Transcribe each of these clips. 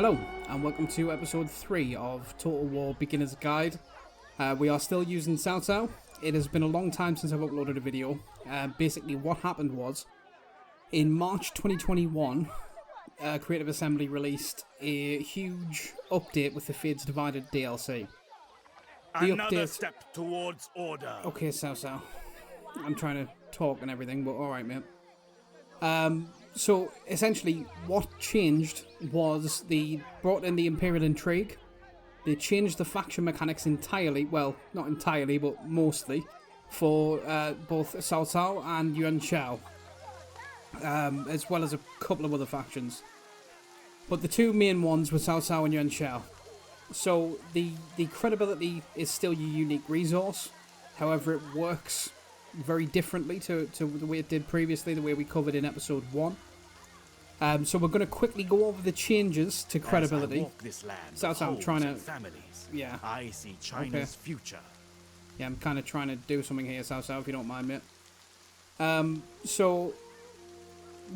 Hello, and welcome to episode 3 of Total War Beginner's Guide. We are still using Cao Cao. It has been a long time since I've uploaded a video. Basically, what happened was, in March 2021, Creative Assembly released a huge update with the Fates Divided DLC. Another step towards order. Okay, Cao Cao. I'm trying to talk and everything, but alright, mate. So, essentially, what changed was they brought in the Imperial Intrigue. They changed the faction mechanics entirely, well, not entirely, but mostly, for both Cao Cao and Yuan Shao, as well as a couple of other factions. But the two main ones were Cao Cao and Yuan Shao. So, the credibility is still your unique resource, however it works very differently to the way it did previously, the way we covered in episode 1. So we're going to quickly go over the changes to credibility. As I walk this land, So I'm trying to... families, Yeah. I see China's future. Yeah, I'm kind of trying to do something here, Cao Cao, if you don't mind, mate. So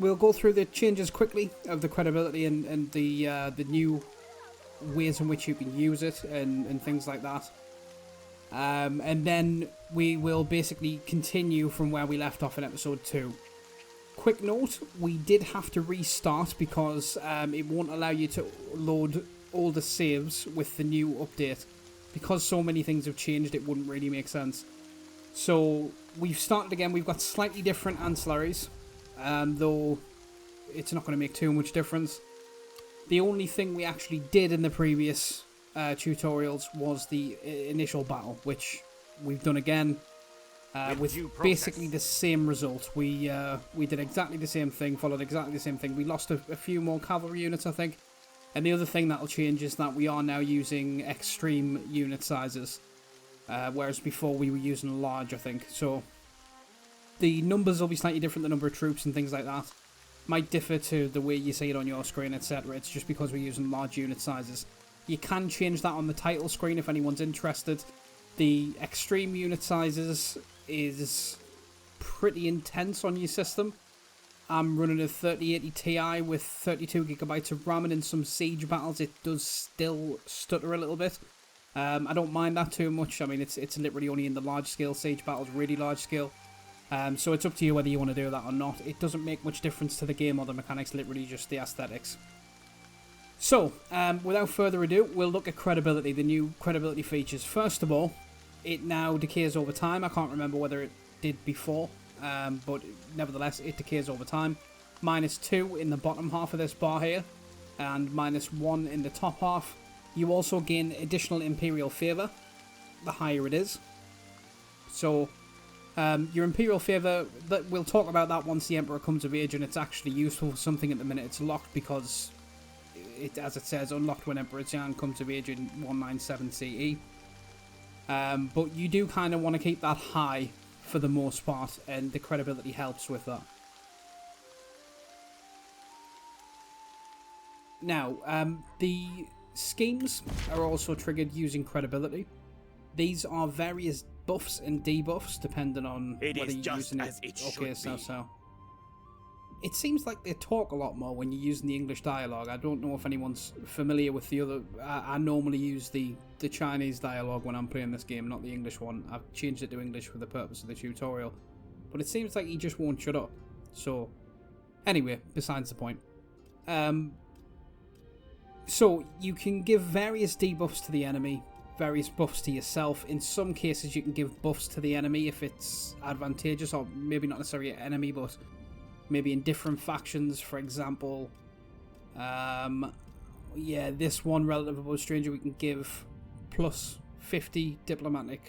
we'll go through the changes quickly of the credibility and the new ways in which you can use it and things like that. And then we will basically continue from where we left off in episode 2. Quick note, we did have to restart because it won't allow you to load all the saves with the new update. Because so many things have changed, it wouldn't really make sense. So we've started again. We've got slightly different ancillaries, though it's not going to make too much difference. The only thing we actually did in the previous tutorials was the initial battle, which we've done again with basically the same result. We did exactly the same thing, followed exactly the same thing. We lost a few more cavalry units, I think. And the other thing that'll change is that we are now using extreme unit sizes, whereas before we were using large, I think. So the numbers will be slightly different, the number of troops and things like that. Might differ to the way you see it on your screen, etc. It's just because we're using large unit sizes. You can change that on the title screen if anyone's interested. The extreme unit sizes is pretty intense on your system. I'm running a 3080 Ti with 32GB of RAM, and in some siege battles it does still stutter a little bit. I don't mind that too much. I mean, it's literally only in the large scale siege battles, really large scale. So it's up to you whether you want to do that or not. It doesn't make much difference to the game or the mechanics, literally just the aesthetics. So, without further ado, we'll look at credibility, the new credibility features. First of all, it now decays over time. I can't remember whether it did before, but nevertheless, it decays over time. -2 in the bottom half of this bar here, and -1 in the top half. You also gain additional Imperial Favour, the higher it is. So, your Imperial Favour, we'll talk about that once the Emperor comes of age, and it's actually useful for something at the minute. It's locked because... as it says, unlocked when Emperor Jiang comes of age in 197 CE. But you do kind of want to keep that high for the most part, and the credibility helps with that. Now, the schemes are also triggered using credibility. These are various buffs and debuffs depending on whether you're using it. Okay, so. It seems like they talk a lot more when you're using the English dialogue. I don't know if anyone's familiar with the other... I normally use the Chinese dialogue when I'm playing this game, not the English one. I've changed it to English for the purpose of the tutorial. But it seems like he just won't shut up. So, anyway, besides the point. So, you can give various debuffs to the enemy, various buffs to yourself. In some cases, you can give buffs to the enemy if it's advantageous, or maybe not necessarily an enemy, but... maybe in different factions, for example. Yeah, this one, Relative Above Stranger, we can give plus 50 diplomatic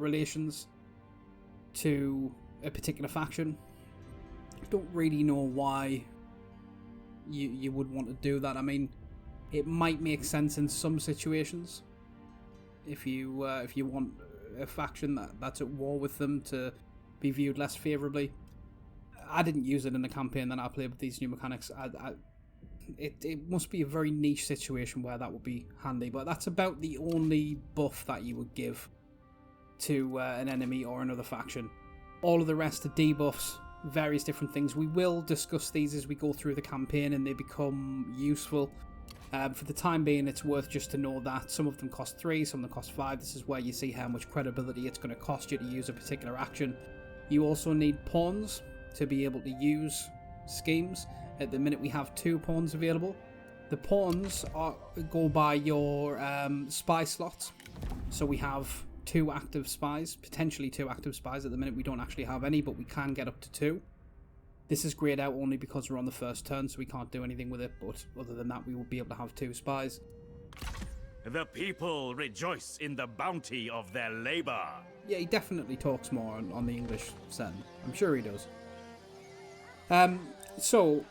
relations to a particular faction. I don't really know why you would want to do that. I mean, it might make sense in some situations. If you want a faction that's at war with them to be viewed less favourably. I didn't use it in the campaign that I played with these new mechanics. It must be a very niche situation where that would be handy, but that's about the only buff that you would give to an enemy or another faction. All of the rest are debuffs, various different things. We will discuss these as we go through the campaign and they become useful. For the time being, it's worth just to know that some of them cost 3, some of them cost 5. This is where you see how much credibility it's going to cost you to use a particular action. You also need pawns to be able to use schemes. At the minute, we have 2 pawns available. The pawns go by your spy slots. So we have 2 active spies, potentially 2 active spies. At the minute, we don't actually have any, but we can get up to 2. This is grayed out only because we're on the first turn, so we can't do anything with it, but other than that, we will be able to have 2 spies. The people rejoice in the bounty of their labor. Yeah, he definitely talks more on the English setting. I'm sure he does. So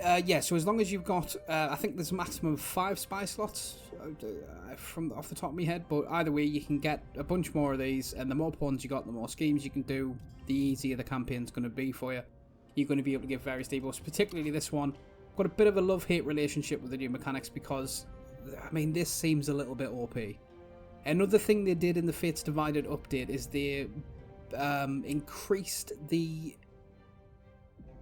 as long as you've got, I think there's a maximum of 5 spy slots from off the top of my head, but either way, you can get a bunch more of these, and the more pawns you got, the more schemes you can do, the easier the campaign's going to be for you. You're going to be able to get various debuffs, particularly this one. Got a bit of a love-hate relationship with the new mechanics because, I mean, this seems a little bit OP. Another thing they did in the Fates Divided update is they increased the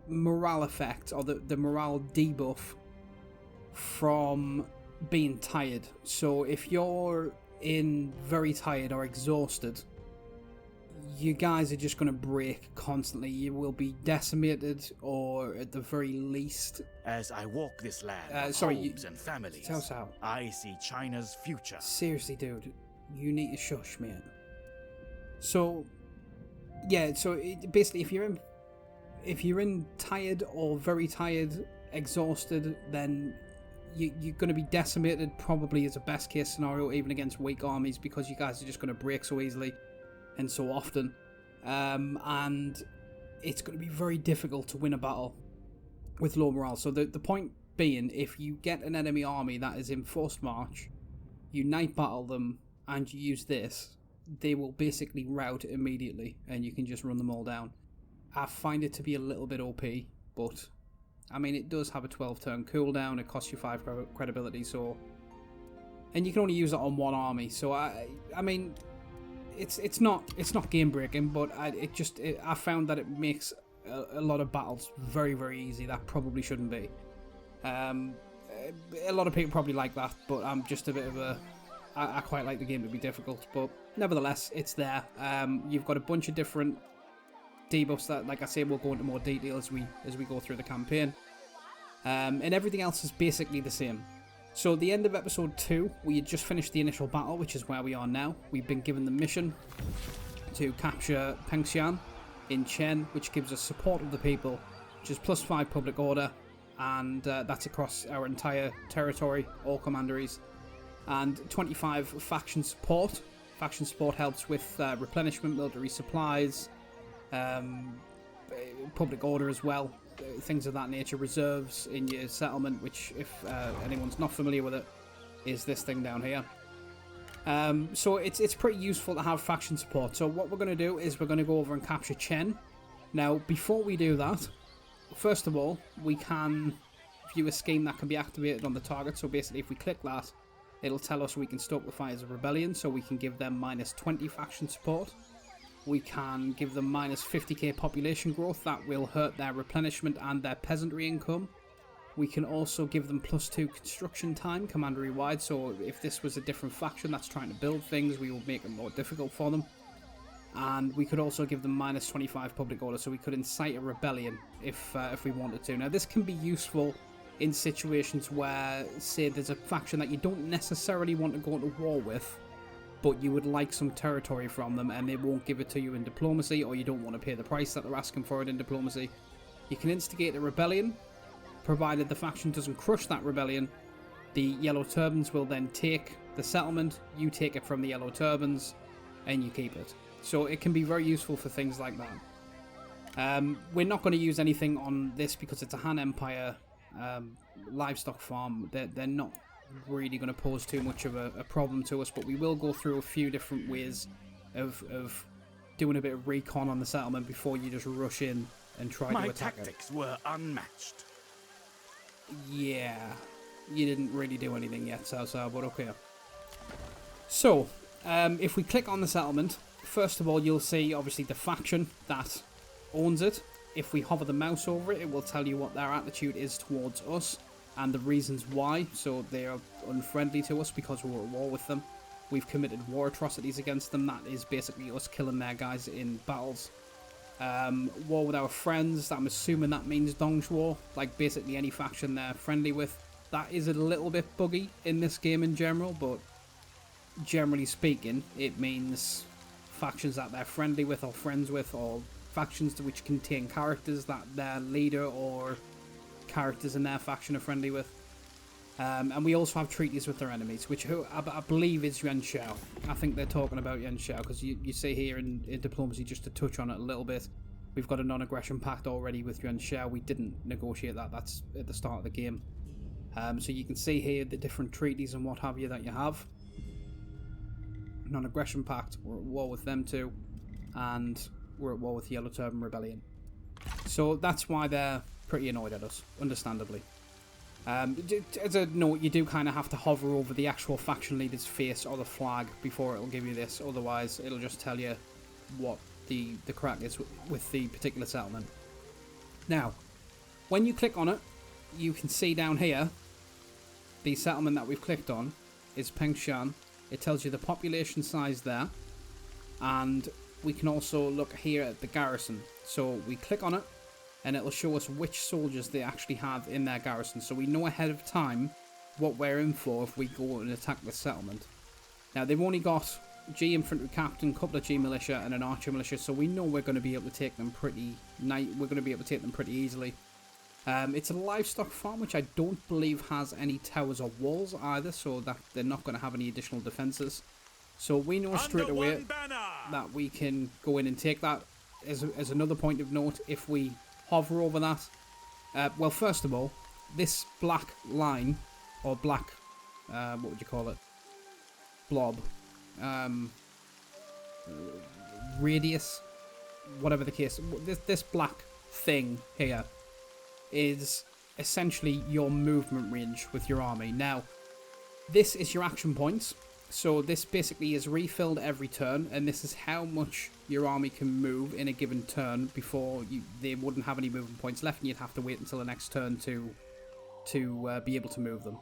morale effect, or the morale debuff from being tired. So if you're in very tired or exhausted, you guys are just going to break constantly. You will be decimated, or at the very least... As I walk this land of homes and families, Cao. I see China's future. Seriously, dude, you need to shush, man. So, yeah, basically, if you're in tired or very tired, exhausted, then you're going to be decimated, probably as a best case scenario, even against weak armies, because you guys are just going to break so easily and so often, and it's going to be very difficult to win a battle with low morale. So the point being, if you get an enemy army that is in forced march, you night battle them and you use this, they will basically rout immediately and you can just run them all down. I find it to be a little bit OP, but I mean, it does have a 12-turn cooldown. It costs you 5 credibility, so, and you can only use it on 1 army. So I mean, it's not game breaking, but I found that it makes a lot of battles very, very easy. That probably shouldn't be. A lot of people probably like that, but I'm just a bit of a. I quite like the game to be difficult, but nevertheless, it's there. You've got a bunch of different debuffs that, like I say, we'll go into more detail as we go through the campaign, and everything else is basically the same. So at the end of episode 2, we had just finished the initial battle, which is where we are now. We've been given the mission to capture Pengxian in Chen, which gives us support of the people, which is +5 public order, and that's across our entire territory, all commanderies, and 25 faction support. Faction support helps with replenishment, military supplies, public order as well, things of that nature, reserves in your settlement, which, if anyone's not familiar with it, is this thing down here. So it's pretty useful to have faction support. So what we're going to do is we're going to go over and capture Chen. Now, before we do that, first of all, we can view a scheme that can be activated on the target. So basically, if we click that, it'll tell us we can stoke the fires of rebellion, so we can give them -20 faction support. We can give them -50k population growth. That will hurt their replenishment and their peasantry income. We can also give them +2 construction time, commandery wide. So if this was a different faction that's trying to build things, we will make it more difficult for them. And we could also give them -25 public order, so we could incite a rebellion if we wanted to. Now, this can be useful in situations where, say, there's a faction that you don't necessarily want to go to war with, but you would like some territory from them and they won't give it to you in diplomacy, or you don't want to pay the price that they're asking for it in diplomacy. You can instigate a rebellion, provided the faction doesn't crush that rebellion. The Yellow Turbans will then take the settlement, you take it from the Yellow Turbans, and you keep it. So it can be very useful for things like that. We're not going to use anything on this because it's a Han Empire livestock farm. They're not really going to pose too much of a problem to us, but we will go through a few different ways of doing a bit of recon on the settlement before you just rush in and try to attack it. My tactics were unmatched. Yeah, you didn't really do anything yet, Cao, but okay. So, if we click on the settlement, first of all, you'll see, obviously, the faction that owns it. If we hover the mouse over it, it will tell you what their attitude is towards us. and the reasons why. So they are unfriendly to us because we're at war with them. We've committed war atrocities against them. That is basically us killing their guys in battles. War with our friends. I'm assuming that means Dong's War. Like basically any faction they're friendly with. That is a little bit buggy in this game in general, but generally speaking, it means factions that they're friendly with or friends with, or factions to which contain characters that their leader or characters in their faction are friendly with. And we also have treaties with their enemies, which I believe is Yuan Shao. I think they're talking about Yuan Shao, because you see here in diplomacy, just to touch on it a little bit, we've got a non-aggression pact already with Yuan Shao. We didn't negotiate that. That's at the start of the game. So you can see here the different treaties and what have you that you have. Non-aggression pact, we're at war with them too, and we're at war with the Yellow Turban Rebellion. So that's why they're pretty annoyed at us, understandably. As a note, you do kind of have to hover over the actual faction leader's face or the flag before it'll give you this, otherwise it'll just tell you what the crack is with the particular settlement. Now, when you click on it, you can see down here, the settlement that we've clicked on is Pengshan. It tells you the population size there, and we can also look here at the garrison. So we click on it, and it'll show us which soldiers they actually have in their garrison. So we know ahead of time what we're in for if we go and attack the settlement. Now, they've only got G infantry captain, couple of G militia, and an archer militia, so we know we're going to be able to take them pretty easily. It's a livestock farm, which I don't believe has any towers or walls either, so that they're not going to have any additional defences. So we know straight away that we can go in and take that. As another point of note, if we hover over that, well, first of all, this black line, or black, what would you call it, blob, radius, whatever the case, this black thing here is essentially your movement range with your army. Now, this is your action points, so this basically is refilled every turn, and this is how much your army can move in a given turn before they wouldn't have any movement points left, and you'd have to wait until the next turn to be able to move them.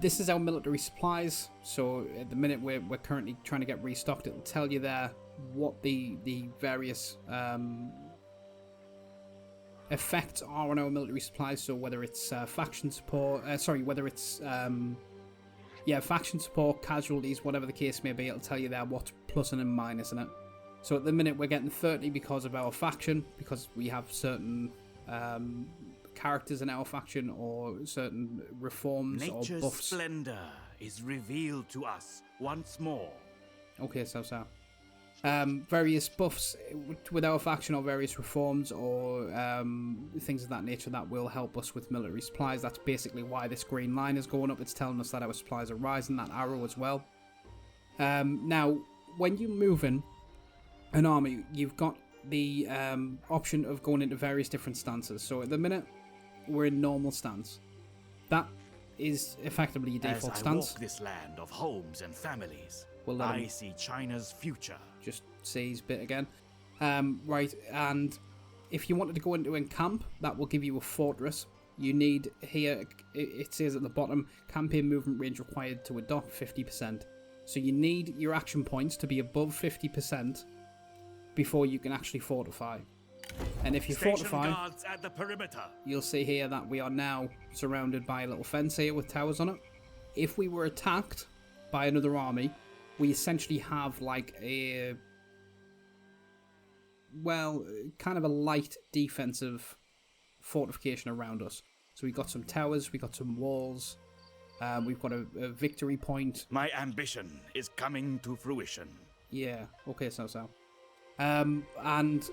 This is our military supplies, so at the minute we're currently trying to get restocked. It'll tell you there what the various effects are on our military supplies, so whether it's faction support, faction support, casualties, whatever the case may be, it'll tell you there what's plus and minus in it. So at the minute we're getting 30 because of our faction, because we have certain characters in our faction or certain reforms or buffs. Nature's splendor is revealed to us once more. Okay, so. Various buffs with our faction or various reforms or things of that nature that will help us with military supplies. That's basically why this green line is going up. It's telling us that our supplies are rising, that arrow as well. Now, when you move in an army, you've got the option of going into various different stances. So at the minute, we're in normal stance. That is effectively your default stance. As I walk this land of homes and families, I see China's future. Just say his bit again. Right, and if you wanted to go into a camp, that will give you a fortress. You need here, it says at the bottom, campaign movement range required to adopt 50%. So you need your action points to be above 50% before you can actually fortify. And if you fortify, guards at the perimeter. You'll see here that we are now surrounded by a little fence here with towers on it. If we were attacked by another army, we essentially have like a, well, kind of a light defensive fortification around us. So we've got some towers, we've got some walls, we've got a victory point. My ambition is coming to fruition. Yeah, okay, so. And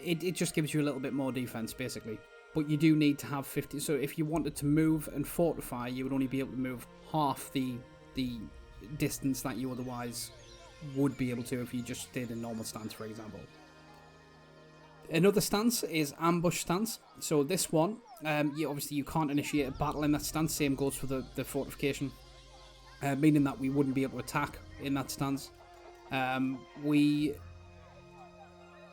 it just gives you a little bit more defense, basically. But you do need to have 50. So if you wanted to move and fortify, you would only be able to move half the distance that you otherwise would be able to if you just stayed in normal stance, for example. Another stance is ambush stance. So this one, obviously you can't initiate a battle in that stance. Same goes for the fortification, meaning that we wouldn't be able to attack in that stance. We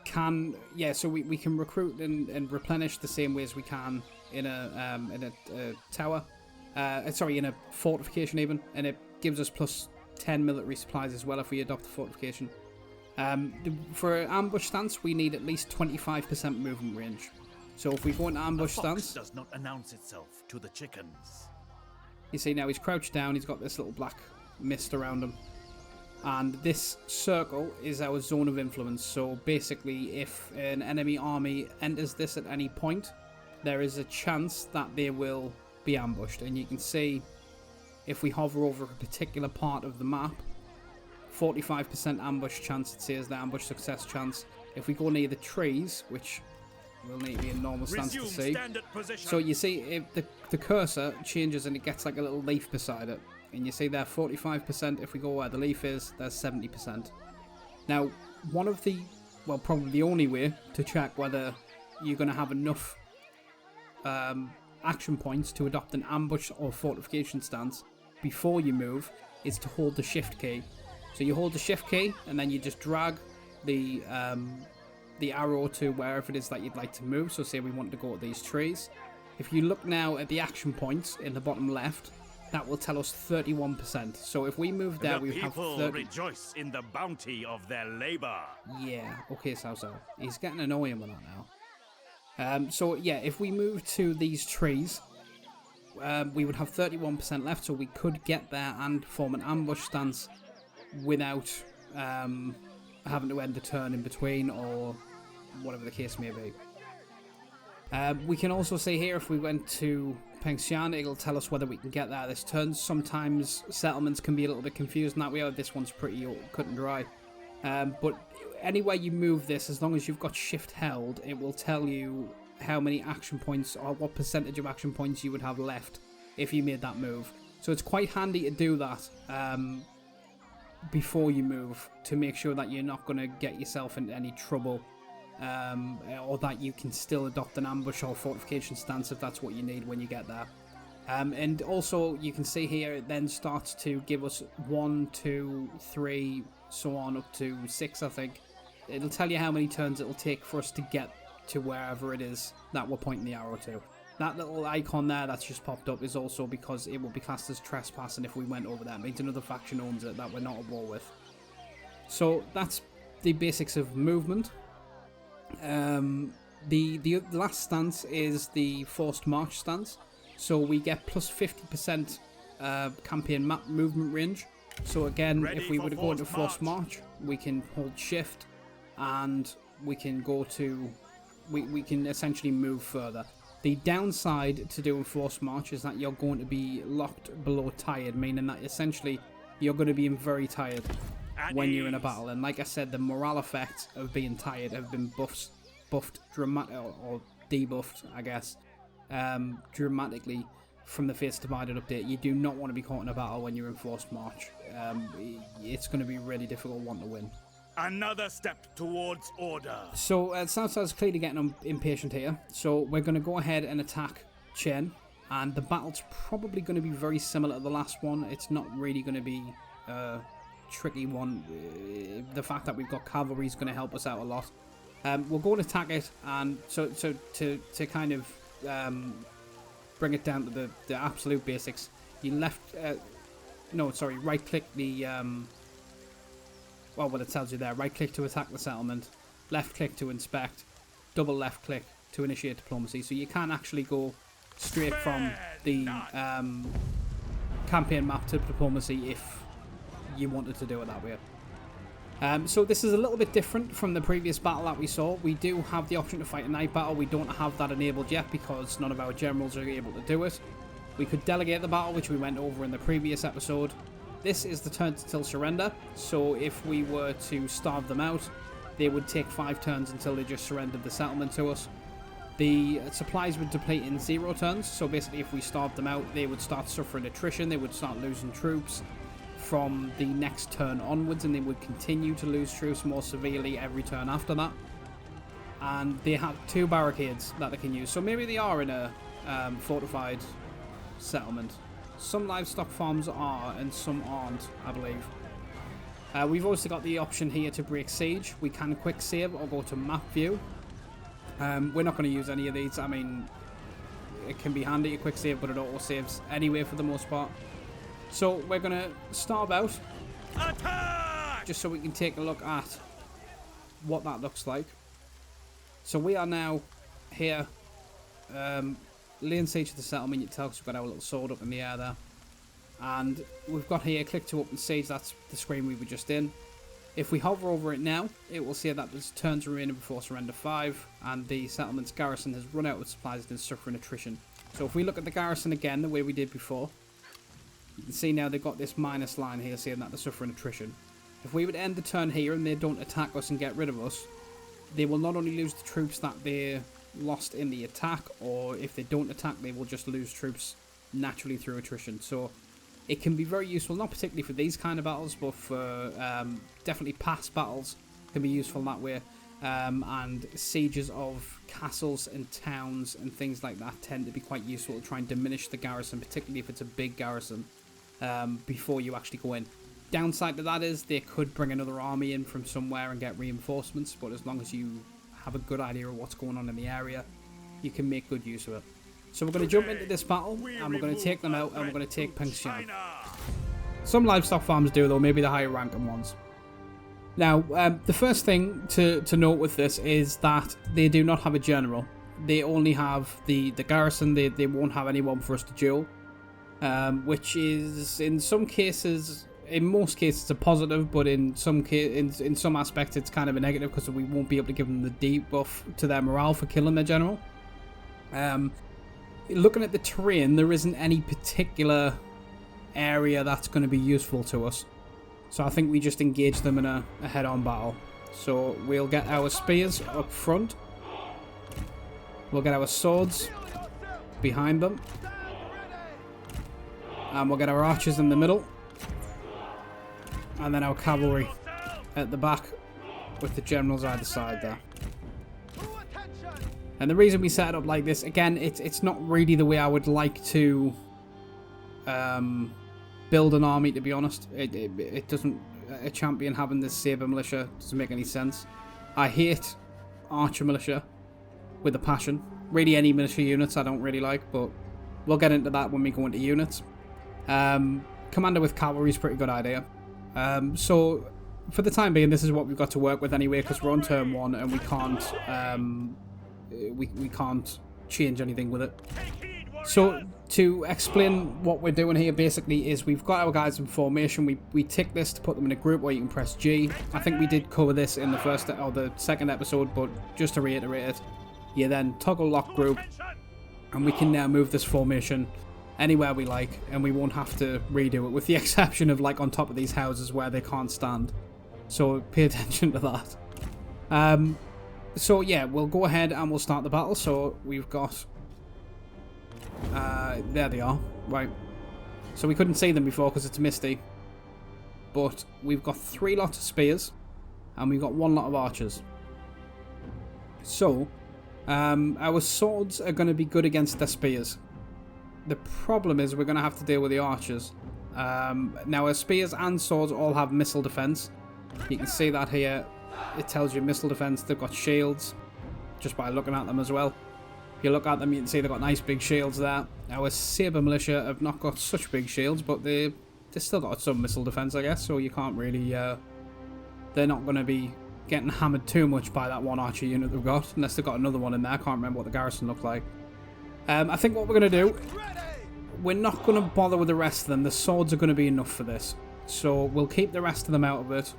can, so we can recruit and replenish the same way as we can in a tower. Sorry, in a fortification even, and it gives us plus 10 military supplies as well if we adopt the fortification. For ambush stance, we need at least 25% movement range. So if we go into ambush stance, does not announce itself to the chickens. you see now he's crouched down. He's got this little black mist around him, and this circle is our zone of influence. So basically, if an enemy army enters this at any point, there is a chance that they will be ambushed. And you can see, if we hover over a particular part of the map, 45% ambush chance, it says the ambush success chance. If we go near the trees, which we'll need to be in normal stance to see. So you see, if the cursor changes and it gets like a little leaf beside it. And you see there 45%, if we go where the leaf is, there's 70%. Now, one of the, well, probably the only way to check whether you're going to have enough action points to adopt an ambush or fortification stance before you move is to hold the shift key. So you hold the shift key and then you just drag the arrow to wherever it is that you'd like to move. So say we want to go to these trees. If you look now at the action points in the bottom left, that will tell us 31%. So if we move there, we have 30. Rejoice in the bounty of their labor. Yeah, okay, so he's getting annoying with that now. So yeah, if we move to these trees, we would have 31% left, so we could get there and form an ambush stance without having to end a turn in between or whatever the case may be. We can also see here, if we went to Penxian, it'll tell us whether we can get there this turn. Sometimes settlements can be a little bit confused in that way. This one's pretty cut and dry. But anywhere you move this, as long as you've got shift held, it will tell you how many action points or what percentage of action points you would have left if you made that move. So it's quite handy to do that before you move, to make sure that you're not going to get yourself into any trouble, or that you can still adopt an ambush or fortification stance if that's what you need when you get there. And also you can see here it then starts to give us 1, 2, 3, so on up to 6, I think. It'll tell you how many turns it'll take for us to get to wherever it is that we're pointing the arrow to. That little icon there that's just popped up is also because it will be classed as trespassing if we went over there. It means another faction owns it that we're not at war with. So that's the basics of movement. The last stance is the forced march stance. So we get plus 50% campaign map movement range. So again, if we were to go into forced march, we can hold shift and we can go to, we can essentially move further. The downside to doing forced march is that you're going to be locked below tired, meaning that essentially you're going to be very tired when you're in a battle. And like I said, the morale effects of being tired have been buffed dramatic, or debuffed, I guess, dramatically from the Fates Divided update. You do not want to be caught in a battle when you're in forced march. It's going to be a really difficult one to win. Another step towards order. So Southside's clearly getting impatient here. So we're going to go ahead and attack Chen. And the battle's probably going to be very similar to the last one. It's not really going to be a tricky one. The fact that we've got cavalry is going to help us out a lot. We'll go and attack it. And so to kind of bring it down to the absolute basics, you right click the... well, what it tells you there, right click to attack the settlement, left click to inspect, double left click to initiate diplomacy. So you can actually go straight from the campaign map to diplomacy if you wanted to do it that way. So this is a little bit different from the previous battle that we saw. We do have the option to fight a night battle. We don't have that enabled yet because none of our generals are able to do it. We could delegate the battle, which we went over in the previous episode. This is the turn till surrender, so if we were to starve them out, they would take 5 turns until they just surrendered the settlement to us. The supplies would deplete in 0 turns, so basically if we starved them out, they would start suffering attrition, they would start losing troops from the next turn onwards, and they would continue to lose troops more severely every turn after that. And they have 2 barricades that they can use, so maybe they are in a fortified settlement. Some livestock farms are, and some aren't, I believe. We've also got the option here to break siege. We can quick save or go to map view. We're not going to use any of these. I mean, it can be handy to quick save, but it auto saves anyway for the most part. So we're going to starve out, just so we can take a look at what that looks like. So we are now here, laying siege to the settlement. You can tell because we've got our little sword up in the air there. And we've got here, click to open siege, that's the screen we were just in. If we hover over it now, it will say that there's turns remaining before surrender 5, and the settlement's garrison has run out of supplies and is suffering attrition. So if we look at the garrison again, the way we did before, you can see now they've got this minus line here saying that they're suffering attrition. If we would end the turn here and they don't attack us and get rid of us, they will not only lose the troops that they lost in the attack, or if they don't attack, they will just lose troops naturally through attrition. So it can be very useful, not particularly for these kind of battles, but for definitely past battles can be useful that way. And sieges of castles and towns and things like that tend to be quite useful to try and diminish the garrison, particularly if it's a big garrison, before you actually go in. Downside to that is they could bring another army in from somewhere and get reinforcements, but as long as you have a good idea of what's going on in the area, you can make good use of it. So we're going to jump into this battle, and we're going to take them out, and we're going to take Penxian. Some livestock farms do, though, maybe the higher ranking ones. Now, the first thing to note with this is that they do not have a general. They only have the garrison. They won't have anyone for us to duel, which is, in some cases, in most cases, a positive, but in some aspects, it's kind of a negative because we won't be able to give them the debuff to their morale for killing their general. Looking at the terrain, there isn't any particular area that's going to be useful to us. So I think we just engage them in a head-on battle. So we'll get our spears up front. We'll get our swords behind them. And we'll get our archers in the middle. And then our cavalry at the back with the generals either side there. And the reason we set it up like this, again, it's not really the way I would like to build an army, to be honest. It doesn't, a champion having this saber militia doesn't make any sense. I hate archer militia with a passion. Really any militia units I don't really like, but we'll get into that when we go into units. Commander with cavalry is a pretty good idea. So for the time being, this is what we've got to work with anyway, because we're on turn 1 and we can't we can't change anything with it. So to explain what we're doing here basically is we've got our guys in formation. We tick this to put them in a group, where you can press G. I think we did cover this in the first or the second episode, but just to reiterate it, you then toggle lock group, and we can now move this formation anywhere we like, and we won't have to redo it, with the exception of like on top of these houses where they can't stand. So pay attention to that. So yeah, we'll go ahead and we'll start the battle. So we've got there they are, right. So we couldn't see them before because it's misty, but we've got 3 lots of spears and we've got 1 lot of archers. So our swords are going to be good against their spears. The problem is we're going to have to deal with the archers. Now our spears and swords all have missile defense. You can see that here. It tells you missile defense. They've got shields just by looking at them as well. If you look at them, you can see they've got nice big shields there. Our saber militia have not got such big shields, but they've still got some missile defense, I guess. So you can't really, they're not going to be getting hammered too much by that 1 archer unit they've got, unless they've got another one in there. I can't remember what the garrison looked like. I think what we're going to do, we're not going to bother with the rest of them. The swords are going to be enough for this. So we'll keep the rest of them out of it.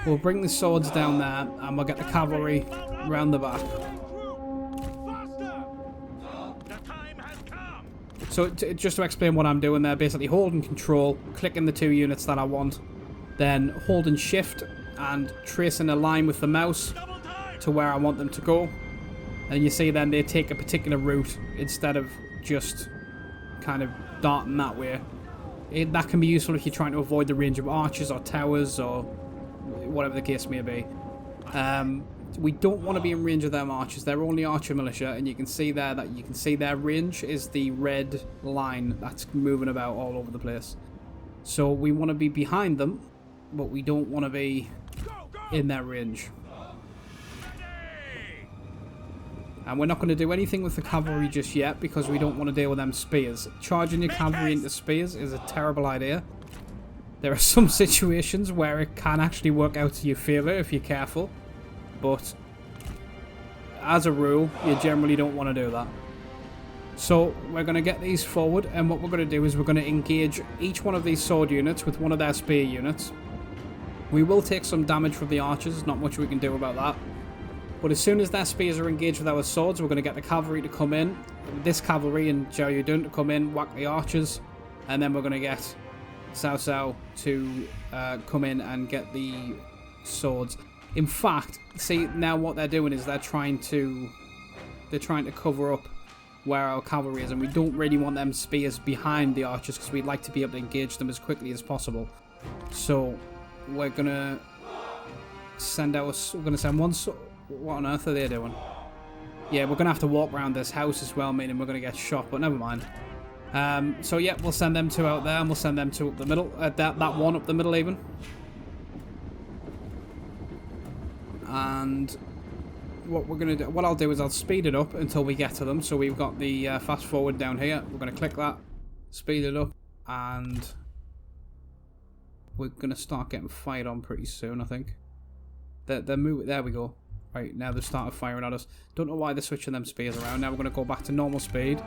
We'll bring the swords down there, and we'll get the cavalry round the back. So just to explain what I'm doing there, basically holding control, clicking the 2 units that I want, then holding shift and tracing a line with the mouse to where I want them to go. And you see then they take a particular route instead of just kind of darting that way. That can be useful if you're trying to avoid the range of archers or towers or whatever the case may be. We don't want to be in range of them archers. They're only archer militia, and you can see there that you can see their range is the red line that's moving about all over the place. So we want to be behind them, but we don't want to be in their range. And we're not going to do anything with the cavalry just yet because we don't want to deal with them spears. Charging your cavalry into spears is a terrible idea. There are some situations where it can actually work out to your favour if you're careful. But as a rule, you generally don't want to do that. So we're going to get these forward, and what we're going to do is we're going to engage each one of these sword units with one of their spear units. We will take some damage from the archers, not much we can do about that. But as soon as their spears are engaged with our swords, we're going to get the cavalry to come in. This cavalry and Xiao Yudun to come in, whack the archers. And then we're going to get Cao Cao to come in and get the swords. In fact, see, now what they're doing is they're trying to cover up where our cavalry is, and we don't really want them spears behind the archers because we'd like to be able to engage them as quickly as possible. So we're gonna send one. What on earth are they doing? Yeah, we're gonna have to walk around this house as well, meaning we're gonna get shot. But never mind. So yeah, we'll send them two out there, and we'll send them two up the middle. That one up the middle even. And what I'll do is I'll speed it up until we get to them. So we've got the fast forward down here. We're going to click that, speed it up, and we're going to start getting fired on pretty soon, I think. They're moving. There we go. Right, now they've started firing at us. Don't know why they're switching them spears around. Now we're going to go back to normal speed.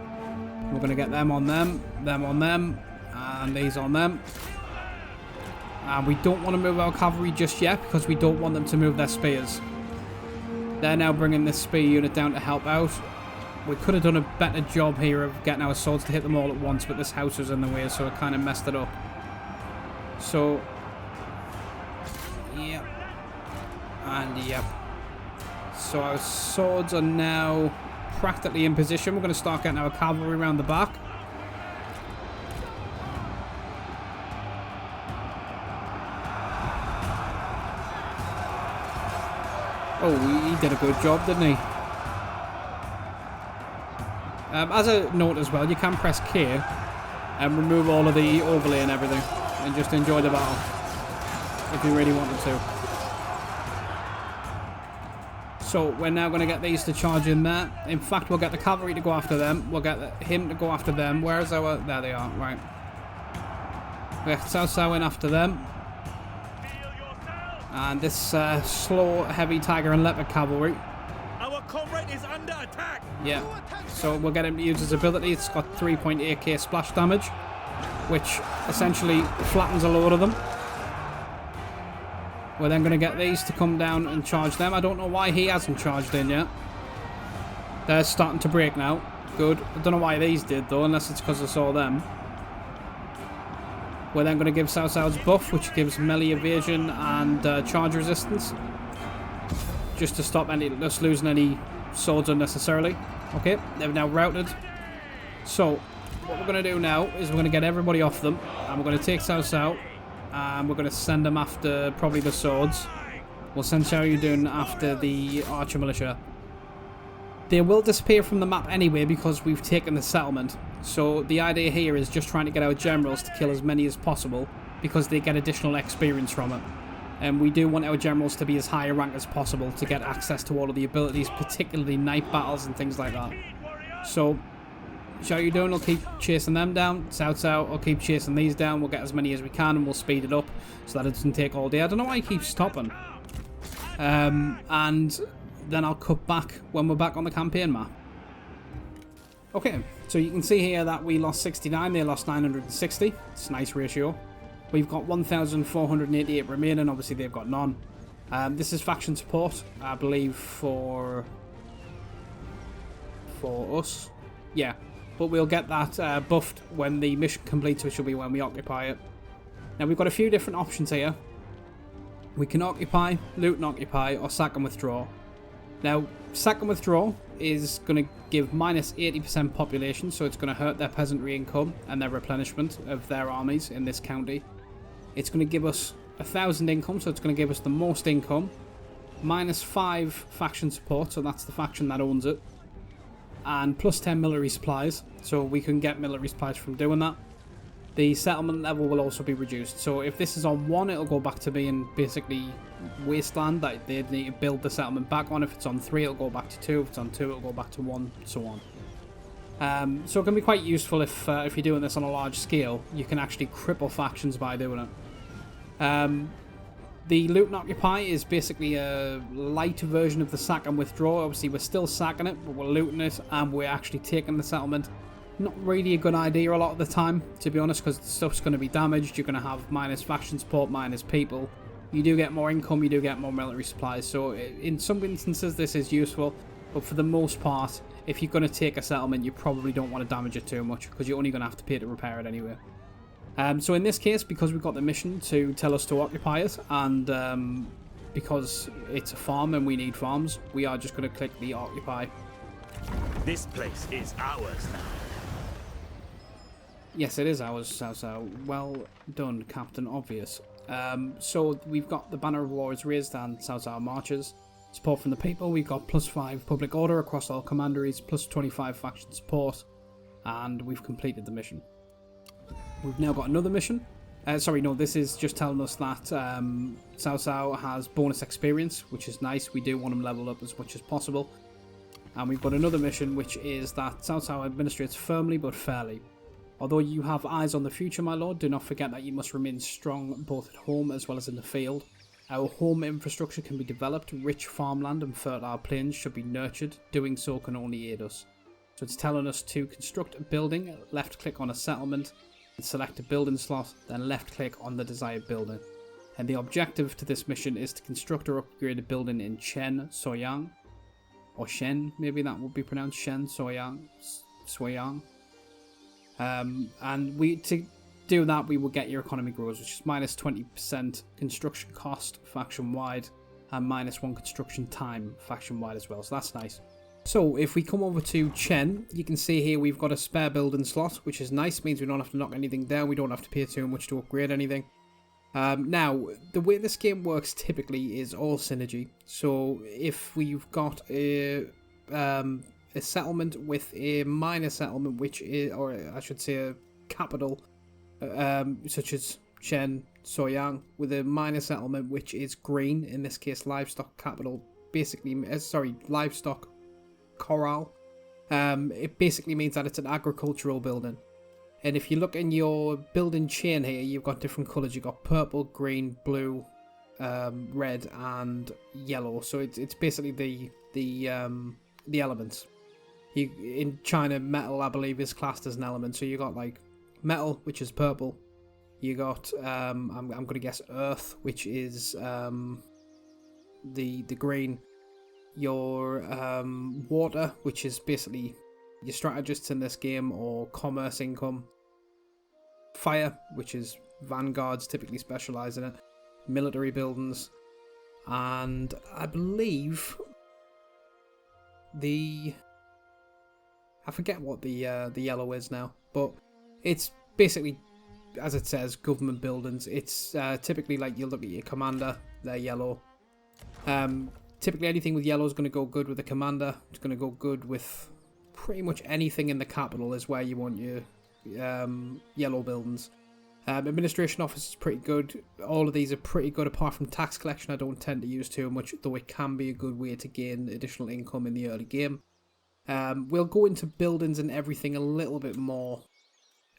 We're going to get them on them on them, and these on them. And we don't want to move our cavalry just yet because we don't want them to move their spears. They're now bringing this spear unit down to help out. We could have done a better job here of getting our swords to hit them all at once, but this house was in the way, so it kind of messed it up. So, yep. And yep. So our swords are now practically in position. We're going to start getting our cavalry around the back. Oh, he did a good job, didn't he? As a note as well, you can press K and remove all of the overlay and everything and just enjoy the battle if you really wanted to. So we're now going to get these to charge in there. In fact, we'll get the cavalry to go after them. We'll get him to go after them. Where's our... There they are, right. We'll get Cao Cao in after them. And this slow, heavy tiger and leopard cavalry. Our comrade is under attack. Yeah. So we'll get him to use his ability. It's got 3.8k splash damage, which essentially flattens a load of them. We're then going to get these to come down and charge them. I don't know why he hasn't charged in yet. They're starting to break now. Good. I don't know why these did though, unless it's because I saw them. We're then going to give Cao Cao's buff, which gives melee evasion and charge resistance. Just to stop us losing any swords unnecessarily. Okay, they've now routed. So, what we're going to do now is we're going to get everybody off them. And we're going to take Cao Cao. And we're going to send them after probably the swords. We'll send Xiao Yudun after the archer militia. They will disappear from the map anyway because we've taken the settlement. So the idea here is just trying to get our generals to kill as many as possible because they get additional experience from it. And we do want our generals to be as high a rank as possible to get access to all of the abilities, particularly night battles and things like that. So Xiao Yudun will keep chasing them down. Cao Cao will keep chasing these down. We'll get as many as we can and we'll speed it up so that it doesn't take all day. I don't know why he keeps stopping. And then I'll cut back when we're back on the campaign map. Okay, so you can see here that we lost 69, they lost 960. It's a nice ratio. We've got 1,488 remaining, obviously they've got none. This is faction support, I believe, for us. Yeah, but we'll get that buffed when the mission completes, which will be when we occupy it. Now we've got a few different options here. We can occupy, loot and occupy, or sack and withdraw. Now, sack and withdraw is going to give minus 80% population, so it's going to hurt their peasantry income and their replenishment of their armies in this county. It's going to give us 1,000 income, so it's going to give us the most income. Minus 5 faction support, so that's the faction that owns it. And plus 10 military supplies, so we can get military supplies from doing that. the settlement level will also be reduced. So if this is on 1, it'll go back to being basically wasteland that they need to build the settlement back on. If it's on 3, it'll go back to 2. If it's on 2, it'll go back to 1, so on. So it can be quite useful if you're doing this on a large scale. You can actually cripple factions by doing it. The loot and occupy is basically a light version of the sack and withdraw. Obviously, we're still sacking it, but we're looting it, and we're actually taking the settlement. Not really a good idea a lot of the time, to be honest, because the stuff's going to be damaged. You're going to have minus faction support, minus people. You do get more income, you do get more military supplies. So in some instances, this is useful, but for the most part, if you're going to take a settlement, you probably don't want to damage it too much, because you're only going to have to pay to repair it anyway. So in this case, because we've got the mission to tell us to occupy it, and because it's a farm and we need farms, we are just going to click the occupy. This place is ours now. Yes, it is ours, Cao Cao. Well done, Captain Obvious. So we've got the banner of war is raised and Cao Cao marches. Support from the people, we've got +5 public order across all commanderies, +25 faction support, and we've completed the mission. We've now got another mission. Sorry, no, this is just telling us that Cao Cao has bonus experience, which is nice. We do want him leveled up as much as possible. And we've got another mission, which is that Cao Cao administrates firmly but fairly. Although you have eyes on the future, my lord, do not forget that you must remain strong both at home as well as in the field. Our home infrastructure can be developed, rich farmland and fertile plains should be nurtured. Doing so can only aid us. So it's telling us to construct a building, left click on a settlement, select a building slot, then left click on the desired building. And the objective to this mission is to construct or upgrade a building in Chen, Soyang, or Shen, maybe that would be pronounced Shen, Soyang. And to do that, we will get your economy grows, which is -20% construction cost faction wide, and -1 construction time faction wide as well. So that's nice. So if we come over to Chen, you can see here we've got a spare building slot, which is nice. Means we don't have to knock anything down. We don't have to pay too much to upgrade anything. Now, the way this game works typically is all synergy. So if we've got a settlement with a minor settlement, which is, or I should say a capital, such as Chen, Soyang, with a minor settlement which is green, in this case livestock capital, basically, livestock corral, it basically means that it's an agricultural building. And if you look in your building chain here, you've got different colours. You've got purple, green, blue, red and yellow. So it's basically the elements. In China, metal, I believe, is classed as an element. So you got like metal, which is purple. You got I'm going to guess earth, which is the green. Your water, which is basically your strategists in this game or commerce income. Fire, which is vanguards typically specialise in it. Military buildings, and I believe I forget what the yellow is now, but it's basically, as it says, government buildings. It's typically like you look at your commander, they're yellow. Typically anything with yellow is going to go good with the commander. It's going to go good with pretty much anything in the capital is where you want your yellow buildings. Administration office is pretty good. All of these are pretty good apart from tax collection. I don't tend to use too much, though it can be a good way to gain additional income in the early game. We'll go into buildings and everything a little bit more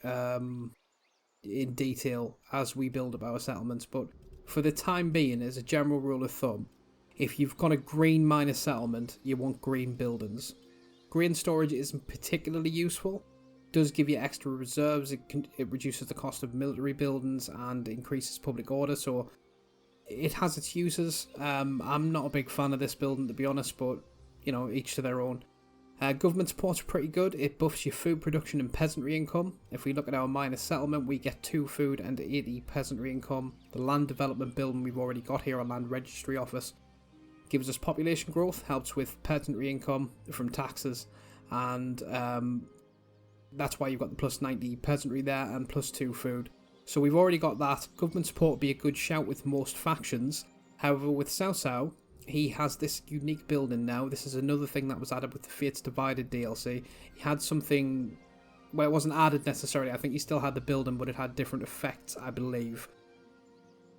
in detail as we build up our settlements, but for the time being, as a general rule of thumb, if you've got a green minor settlement, you want green buildings. Grain storage isn't particularly useful. It does give you extra reserves. It reduces the cost of military buildings and increases public order, so it has its uses. I'm not a big fan of this building, to be honest, but you know, each to their own. Government support's pretty good. It buffs your food production and peasantry income. If we look at our minor settlement, we get 2 food and 80 peasantry income. The land development building we've already got here, a land registry office, gives us population growth, helps with peasantry income from taxes, and that's why you've got the +90 peasantry there and +2 food. So we've already got that. Government support would be a good shout with most factions. However, with Cao Cao, he has this unique building now. This is another thing that was added with the Fates Divided DLC. He had something well, it wasn't added necessarily. I think you still had the building, but it had different effects, I believe.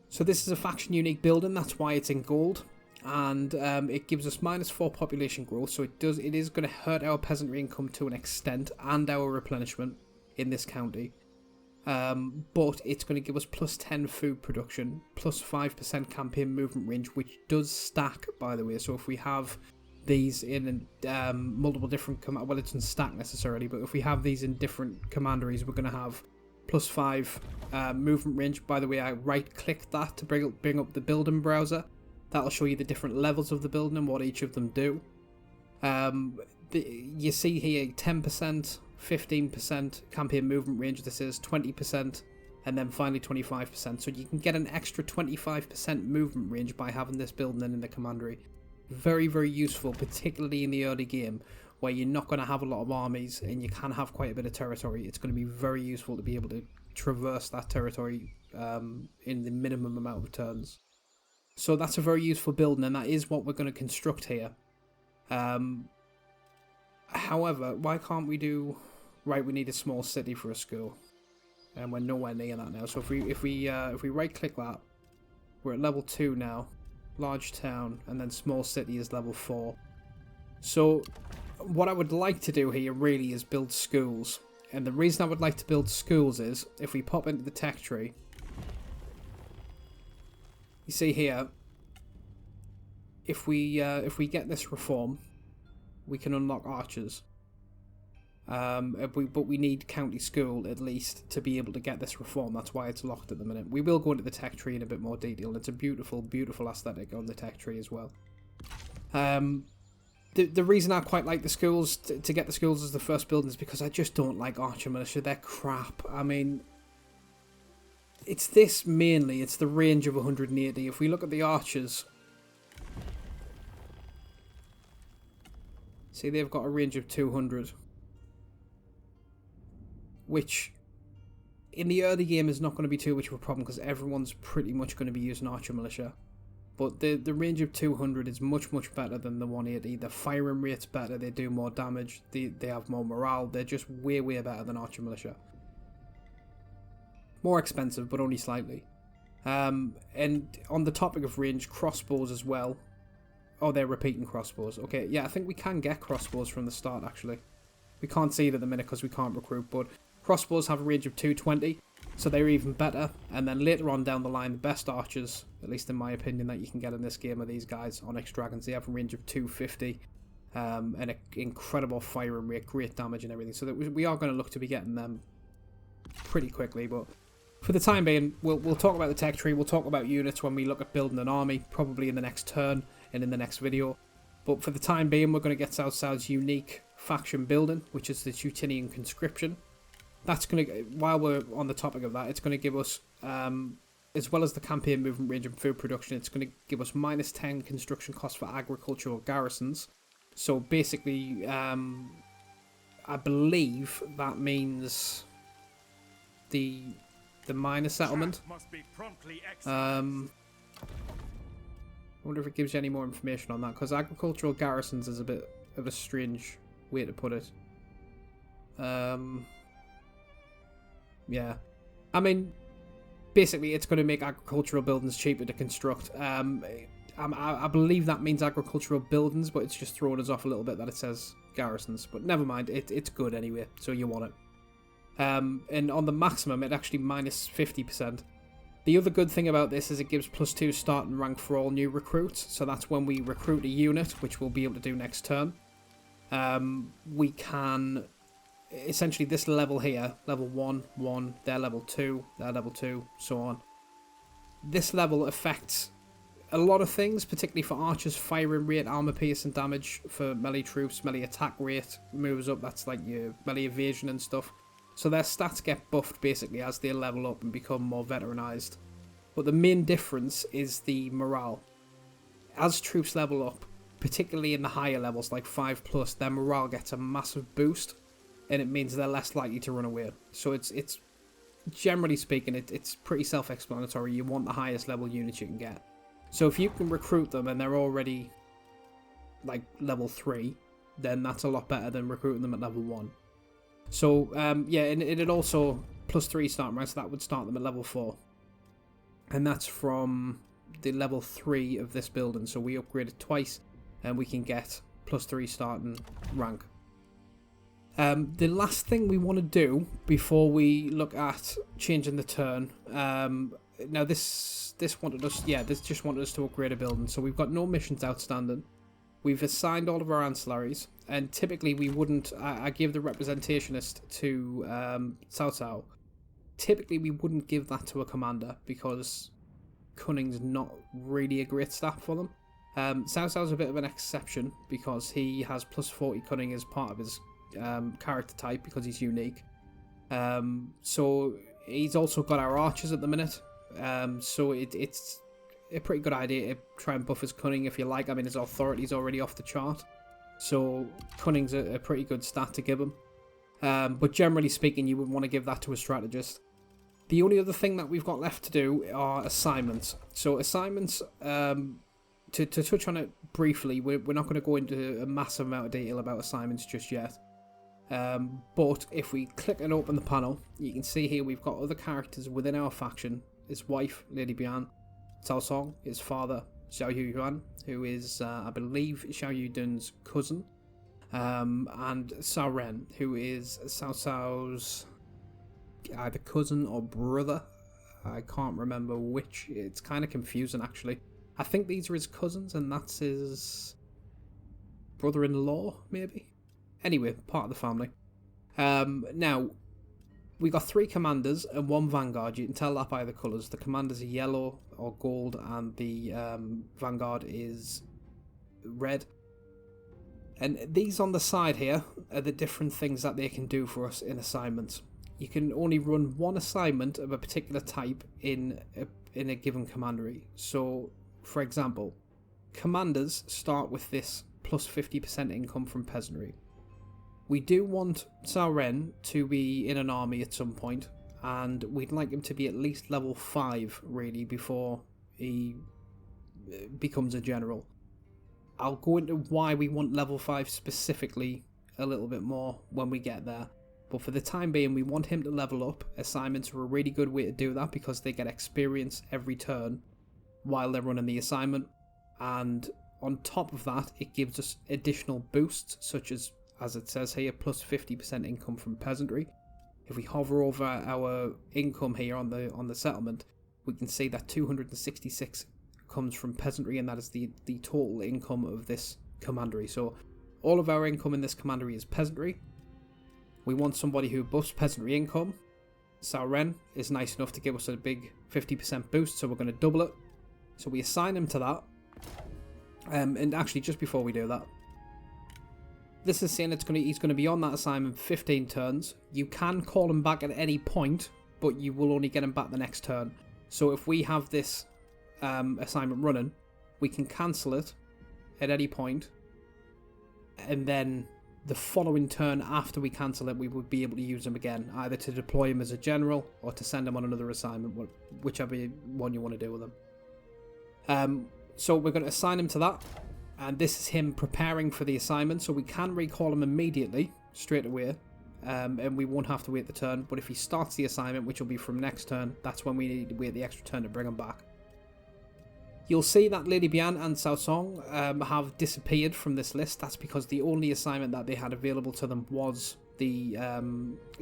So this is a faction unique building. That's why it's in gold, and it gives us -4 population growth. So it is going to hurt our peasantry income to an extent and our replenishment in this county. But it's going to give us +10 food production, +5% campaign movement range, which does stack, by the way. So if we have these in multiple different well, it doesn't stack necessarily, but if we have these in different commanderies, we're going to have +5 movement range. By the way, I right click that to bring up the building browser. That'll show you the different levels of the building and what each of them do. You see here 10%, 15% campaign movement range. This is 20%, and then finally 25%. So you can get an extra 25% movement range by having this building in the commandery. Very, very useful, particularly in the early game, where you're not going to have a lot of armies and you can have quite a bit of territory. It's going to be very useful to be able to traverse that territory in the minimum amount of turns. So that's a very useful building, and that is what we're going to construct here. However, why can't we do... Right, we need a small city for a school, and we're nowhere near that now. So if we right click that, we're at level 2 now. Large town, and then small city is level 4. So what I would like to do here really is build schools, and the reason I would like to build schools is if we pop into the tech tree, you see here, if we get this reform, we can unlock archers. But we need county school at least to be able to get this reform. That's why it's locked at the minute. We will go into the tech tree in a bit more detail. It's a beautiful, beautiful aesthetic on the tech tree as well. The reason I quite like the schools, to get the schools as the first building, is because I just don't like archer militia. They're crap. I mean, it's this mainly. It's the range of 180. If we look at the archers, see, they've got a range of 200. Which, in the early game, is not going to be too much of a problem because everyone's pretty much going to be using archer militia. But the range of 200 is much, much better than the 180. The firing rate's better, they do more damage, they have more morale, they're just way, way better than archer militia. More expensive, but only slightly. And on the topic of range, crossbows as well. Oh, they're repeating crossbows. Okay, yeah, I think we can get crossbows from the start, actually. We can't see it at the minute because we can't recruit, but crossbows have a range of 220, so they're even better. And then later on down the line, the best archers, at least in my opinion, that you can get in this game are these guys, Onyx Dragons. They have a range of 250, and an incredible firing rate, great damage and everything. So that we are going to look to be getting them pretty quickly, but for the time being, we'll talk about the tech tree, we'll talk about units when we look at building an army, probably in the next turn and in the next video. But for the time being, we're going to get South's unique faction building, which is the Teutonian conscription. That's going to, while we're on the topic of that, it's going to give us, as well as the campaign movement range and food production, it's going to give us -10 construction costs for agricultural garrisons. So basically, I believe that means the minor settlement. I wonder if it gives you any more information on that, because agricultural garrisons is a bit of a strange way to put it. Yeah. I mean, basically it's going to make agricultural buildings cheaper to construct. I believe that means agricultural buildings, but it's just throwing us off a little bit that it says garrisons. But never mind, it's good anyway, so you want it. And on the maximum, it actually -50%. The other good thing about this is it gives +2 starting rank for all new recruits. So that's when we recruit a unit, which we'll be able to do next turn. We can... Essentially, this level here, level 1, 1, they're level 2, they're level 2, so on. This level affects a lot of things, particularly for archers, firing rate, armor piercing damage. For melee troops, melee attack rate moves up, that's like your melee evasion and stuff. So their stats get buffed basically as they level up and become more veteranized. But the main difference is the morale. As troops level up, particularly in the higher levels like 5+, their morale gets a massive boost. And it means they're less likely to run away. So it's generally speaking, it's pretty self-explanatory. You want the highest level units you can get. So if you can recruit them and they're already like level 3, then that's a lot better than recruiting them at level 1. So, yeah, and it'd also +3 starting rank, so that would start them at level 4. And that's from the level 3 of this building. So we upgrade it twice, and we can get +3 starting rank. The last thing we want to do before we look at changing the turn, now this wanted us, yeah, this just wanted us to upgrade a building. So we've got no missions outstanding. We've assigned all of our ancillaries, and typically we wouldn't. I give the representationist to Cao Cao. Typically we wouldn't give that to a commander because cunning's not really a great stat for them. Cao Cao's a bit of an exception because he has +40 cunning as part of his character type because he's unique. So he's also got our archers at the minute. So it's a pretty good idea to try and buff his cunning if you like. I mean, his authority's already off the chart, so cunning's a pretty good stat to give him. But generally speaking, you would want to give that to a strategist. The only other thing that we've got left to do are assignments. So assignments, to touch on it briefly, we're not going to go into a massive amount of detail about assignments just yet. But if we click and open the panel, you can see here we've got other characters within our faction. His wife, Lady Bian, Cao Song, his father, Xiao Yuan, who is, I believe, Xiao Yudun's cousin, and Cao Ren, who is Cao Cao's either cousin or brother. I can't remember which. It's kind of confusing, actually. I think these are his cousins, and that's his brother-in-law, maybe? Anyway, part of the family. Now, we got 3 commanders and 1 vanguard. You can tell that by the colours. The commanders are yellow or gold, and the vanguard is red. And these on the side here are the different things that they can do for us in assignments. You can only run 1 assignment of a particular type in a given commandery. So, for example, commanders start with this plus 50% income from peasantry. We do want Cao Ren to be in an army at some point, and we'd like him to be at least level 5, really, before he becomes a general. I'll go into why we want level 5 specifically a little bit more when we get there. But for the time being, we want him to level up. Assignments are a really good way to do that because they get experience every turn while they're running the assignment. And on top of that, it gives us additional boosts, such as it says here, plus 50% income from peasantry. If we hover over our income here on the settlement, we can see that 266 comes from peasantry, and that is the total income of this commandery. So all of our income in this commandery is peasantry. We want somebody who buffs peasantry income. Cao Ren is nice enough to give us a big 50% boost, so we're going to double it. So we assign him to that. And actually, just before we do that, this is saying he's going to be on that assignment 15 turns. You can call him back at any point, but you will only get him back the next turn. So if we have this assignment running, we can cancel it at any point, and then the following turn after we cancel it, we would be able to use him again, either to deploy him as a general or to send him on another assignment, whichever one you want to do with him. So we're going to assign him to that, and this is him preparing for the assignment, so we can recall him immediately, straight away, and we won't have to wait the turn. But if he starts the assignment, which will be from next turn, that's when we need to wait the extra turn to bring him back. You'll see that Lady Bian and Cao Song have disappeared from this list. That's because the only assignment that they had available to them was the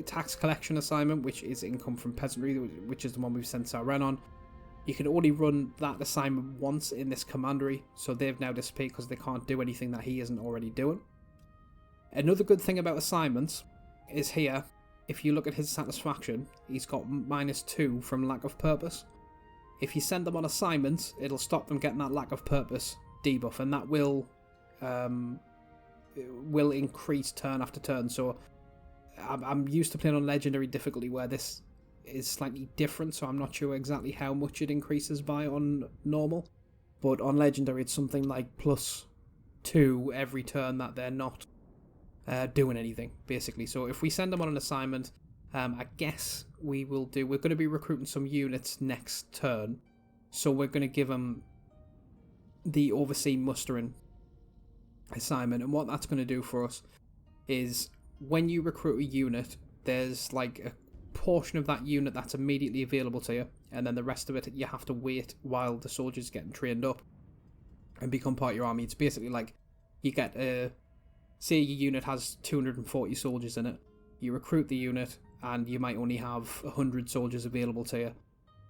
tax collection assignment, which is income from peasantry, which is the one we've sent Cao Ren on. You can only run that assignment once in this commandery, so they've now disappeared because they can't do anything that he isn't already doing. Another good thing about assignments is here, if you look at his satisfaction, he's got -2 from lack of purpose. If you send them on assignments, it'll stop them getting that lack of purpose debuff, and that will increase turn after turn. So I'm used to playing on legendary difficulty where this is slightly different, so I'm not sure exactly how much it increases by on normal, but on legendary it's something like +2 every turn that they're not doing anything, basically. So if we send them on an assignment, I guess we're going to be recruiting some units next turn, so we're going to give them the oversee mustering assignment, and what that's going to do for us is when you recruit a unit, there's like a portion of that unit that's immediately available to you, and then the rest of it you have to wait while the soldiers getting trained up and become part of your army. It's basically like you get say your unit has 240 soldiers in it, you recruit the unit and you might only have 100 soldiers available to you.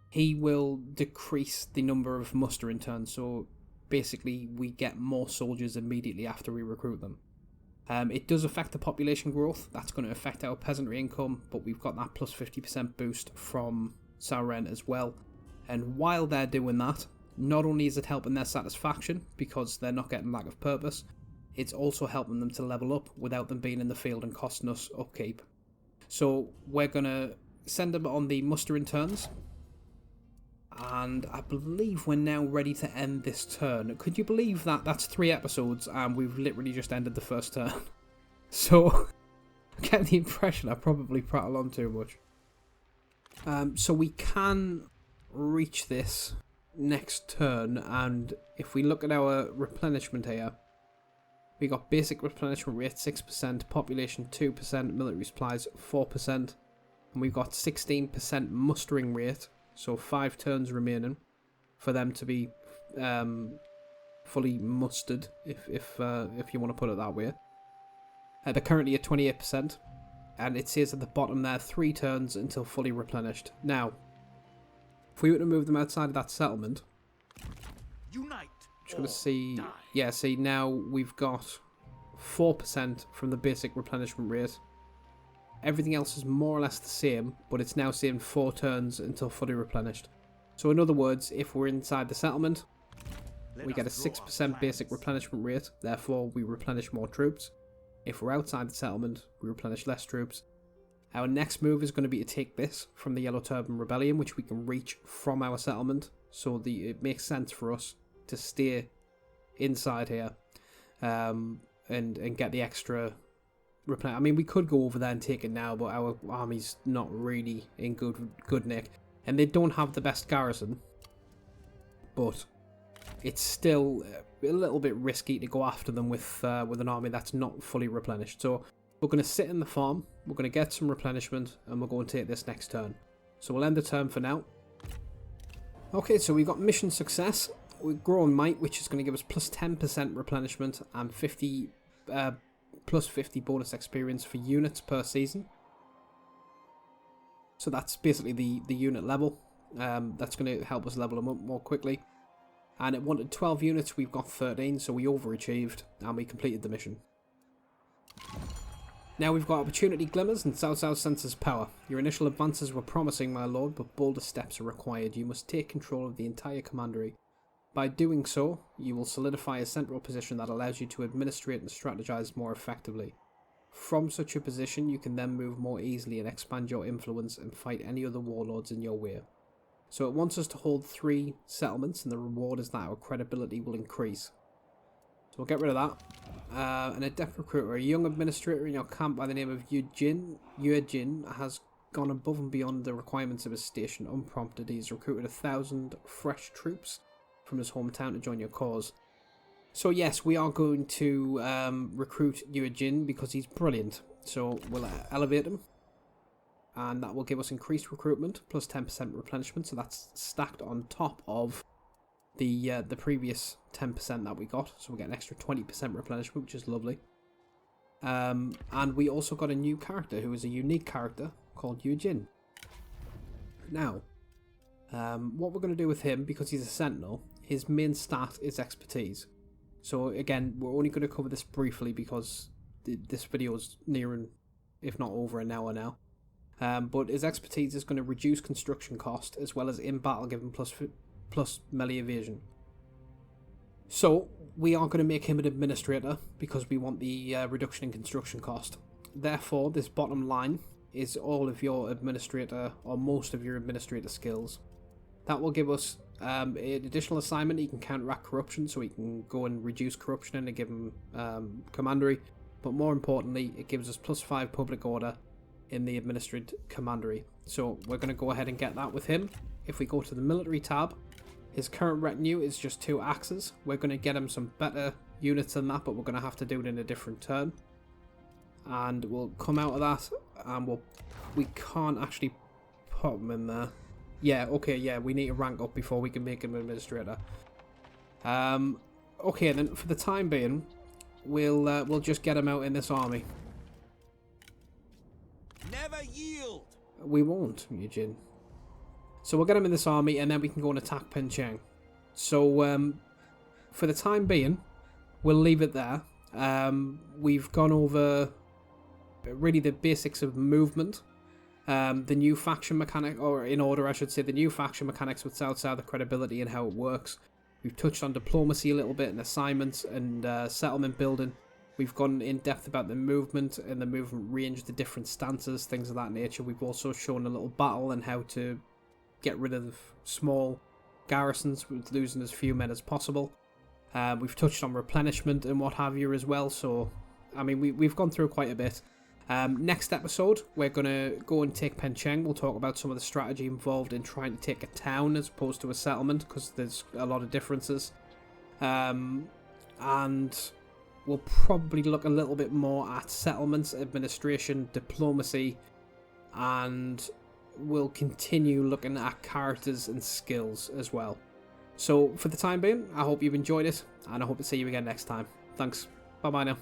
He will decrease the number of mustering turns, so basically we get more soldiers immediately after we recruit them. It does affect the population growth. That's going to affect our peasantry income, but we've got that plus 50% boost from Sauren as well. And while they're doing that, not only is it helping their satisfaction because they're not getting lack of purpose, it's also helping them to level up without them being in the field and costing us upkeep. So we're going to send them on the mustering turns, and I believe we're now ready to end this turn. Could you believe that? That's 3 episodes and we've literally just ended the first turn. So I get the impression I probably prattle on too much. So we can reach this next turn, and if we look at our replenishment here, we got basic replenishment rate 6%, population 2%, military supplies 4%, and we've got 16% mustering rate. So 5 turns remaining for them to be fully mustered, if you want to put it that way. They're currently at 28%, and it says at the bottom there 3 turns until fully replenished. Now, if we were to move them outside of that settlement, Unite. just going to see, yeah, see now we've got 4% from the basic replenishment rate. Everything else is more or less the same, but it's now saying 4 turns until fully replenished. So in other words, if we're inside the settlement, we get a 6% basic replenishment rate, therefore we replenish more troops. If we're outside the settlement, we replenish less troops. Our next move is going to be to take this from the Yellow Turban Rebellion, which we can reach from our settlement, so it makes sense for us to stay inside here and get the extra replenish. I mean, we could go over there and take it now, but our army's not really in good nick, and they don't have the best garrison, but it's still a little bit risky to go after them with an army that's not fully replenished. So we're going to sit in the farm, we're going to get some replenishment, and we're going to take this next turn. So we'll end the turn for now. Okay, so we got mission success. We've grown might, which is going to give us plus 10% replenishment and 50 plus 50 bonus experience for units per season. So that's basically the unit level. That's going to help us level them up more quickly. And it wanted 12 units, we've got 13, so we overachieved and we completed the mission. Now we've got opportunity glimmers and Cao Cao senses power. Your initial advances were promising, my lord, but bolder steps are required. You must take control of the entire commandery. By doing so, you will solidify a central position that allows you to administrate and strategize more effectively. From such a position, you can then move more easily and expand your influence and fight any other warlords in your way. So it wants us to hold 3 settlements, and the reward is that our credibility will increase. So we'll get rid of that. An adept recruiter, a young administrator in your camp by the name of Yuejin has gone above and beyond the requirements of his station unprompted. He's recruited 1,000 fresh troops from his hometown to join your cause. So yes, we are going to recruit Yuejin because he's brilliant. So we'll elevate him, and that will give us increased recruitment plus 10% replenishment. So that's stacked on top of the previous 10% that we got. So we get an extra 20% replenishment, which is lovely. And we also got a new character who is a unique character called Yuejin. Now, what we're going to do with him, because he's a sentinel, his main stat is expertise. So again, we're only going to cover this briefly because this video is nearing, if not over, an hour now. But his expertise is going to reduce construction cost as well as in battle give him plus melee evasion. So we are going to make him an administrator because we want the reduction in construction cost. Therefore, this bottom line is all of your administrator or most of your administrator skills. That will give us an additional assignment. He can counteract corruption, so he can go and reduce corruption in a given commandery. But more importantly, it gives us plus 5 public order in the administered commandery. So we're going to go ahead and get that with him. If we go to the military tab, his current retinue is just 2 axes. We're going to get him some better units than that, but we're going to have to do it in a different turn. and we'll come out of that, and we can't actually put him in there. Yeah, okay, yeah, we need to rank up before we can make him administrator. Okay, then for the time being, we'll just get him out in this army. Never yield. We won't, Eugene. So we'll get him in this army, and then we can go and attack Pencheng. So for the time being, we'll leave it there. We've gone over really the basics of movement. The new faction mechanic, or in order I should say, the new faction mechanics with South-South credibility and how it works. We've touched on diplomacy a little bit and assignments and settlement building. We've gone in depth about the movement and the movement range, the different stances, things of that nature. We've also shown a little battle and how to get rid of small garrisons with losing as few men as possible. We've touched on replenishment and what have you as well. So, I mean, we've gone through quite a bit. Next episode, we're going to go and take Pencheng. We'll talk about some of the strategy involved in trying to take a town as opposed to a settlement, because there's a lot of differences. And we'll probably look a little bit more at settlements, administration, diplomacy, and we'll continue looking at characters and skills as well. So, for the time being, I hope you've enjoyed it, and I hope to see you again next time. Thanks. Bye-bye now.